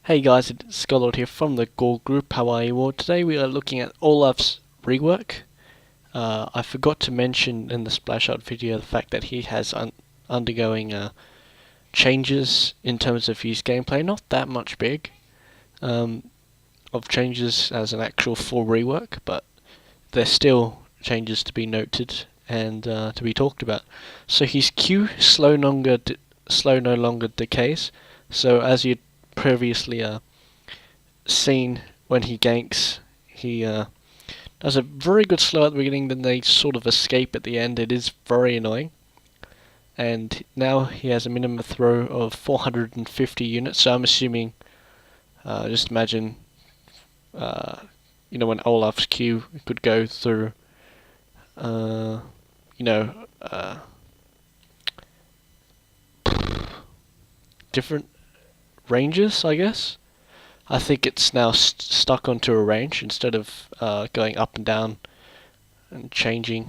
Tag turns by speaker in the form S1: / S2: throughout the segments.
S1: Hey guys, it's Scholard here from the Gore Group. How are you all? Today we are looking at Olaf's rework. I forgot to mention in the splash out video the fact that he has undergoing changes in terms of his gameplay. Not that much big of changes as an actual full rework, but there's still changes to be noted and to be talked about. So his Q slow no longer decays. So as you previously seen, when he ganks, he does a very good slow at the beginning, then they sort of escape at the end. It is very annoying. And now he has a minimum throw of 450 units, so I'm assuming, just imagine, when Olaf's Q could go through, different ranges, I guess. I think it's now stuck onto a range instead of going up and down and changing.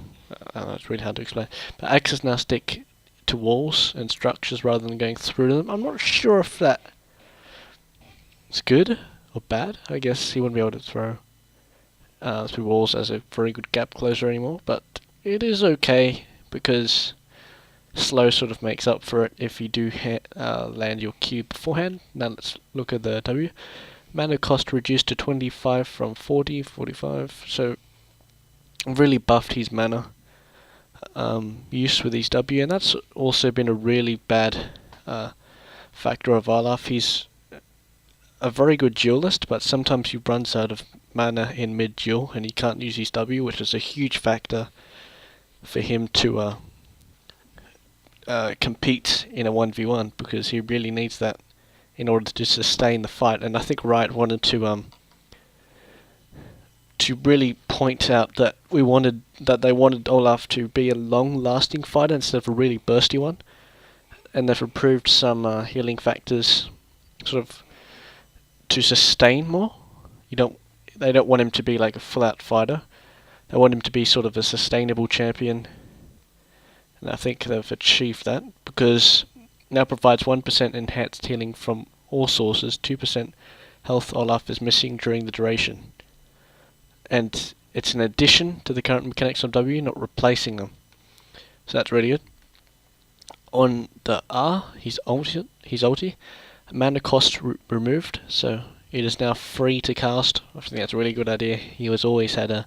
S1: It's really hard to explain. But axes now stick to walls and structures rather than going through them. I'm not sure if that is good or bad. I guess he wouldn't be able to throw through walls as a very good gap closer anymore. But it is okay because slow sort of makes up for it if you do land your Q beforehand. Now let's look at the W. Mana cost reduced to 25 from 40, 45, so really buffed his mana use with his W, and that's also been a really bad factor of Olaf. He's a very good duelist, but sometimes he runs out of mana in mid-duel and he can't use his W, which is a huge factor for him to compete in a 1v1, because he really needs that in order to sustain the fight. And I think Riot wanted to really point out that they wanted Olaf to be a long-lasting fighter instead of a really bursty one, and they've improved some healing factors, sort of to sustain more. They don't want him to be like a full-out fighter. They want him to be sort of a sustainable champion. And I think they've achieved that, because now provides 1% enhanced healing from all sources, 2% health Olaf is missing during the duration. And it's an addition to the current mechanics of W, not replacing them. So that's really good. On the R, his ulti, mana cost removed, so it is now free to cast. I think that's a really good idea. He has always had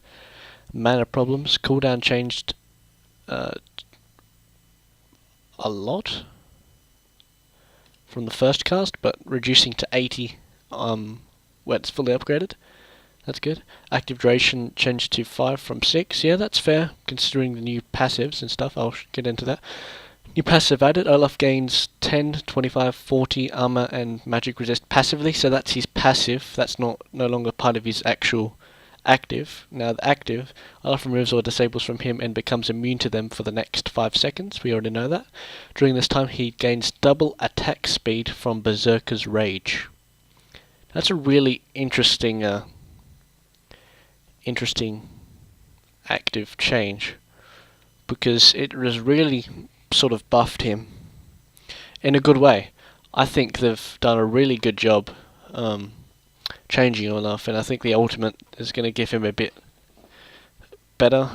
S1: mana problems. Cooldown changed a lot from the first cast, but reducing to 80 when it's fully upgraded. That's good. Active duration changed to 5 from 6. Yeah, that's fair, considering the new passives and stuff. I'll get into that. New passive added. Olaf gains 10, 25, 40 armor and magic resist passively, so that's his passive. That's no longer part of his actual active. Now the active, Olaf removes or disables from him and becomes immune to them for the next 5 seconds. We already know that. During this time he gains double attack speed from Berserker's Rage. That's a really interesting active change, because it has really sort of buffed him in a good way. I think they've done a really good job changing Olaf, and I think the ultimate is going to give him a bit better,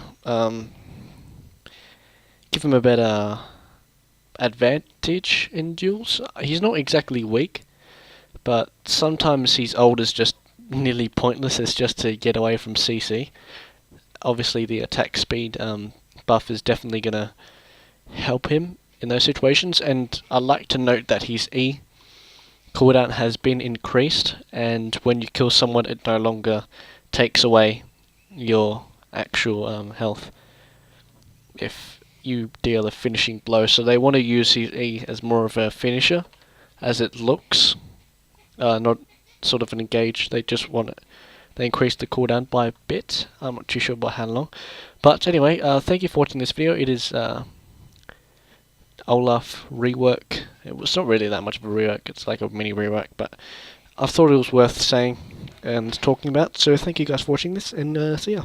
S1: advantage in duels. He's not exactly weak, but sometimes his ult is just nearly pointless. It's just to get away from CC. Obviously the attack speed buff is definitely going to help him in those situations, and I like to note that his E cooldown has been increased, and when you kill someone it no longer takes away your actual health if you deal a finishing blow. So they want to use his E as more of a finisher, as it looks, not sort of an engage. They just want it. They increased the cooldown by a bit. I'm not too sure by how long. But anyway, thank you for watching this video. It is Olaf rework. It was not really that much of a rework, it's like a mini rework, but I thought it was worth saying and talking about. So thank you guys for watching this, and see ya.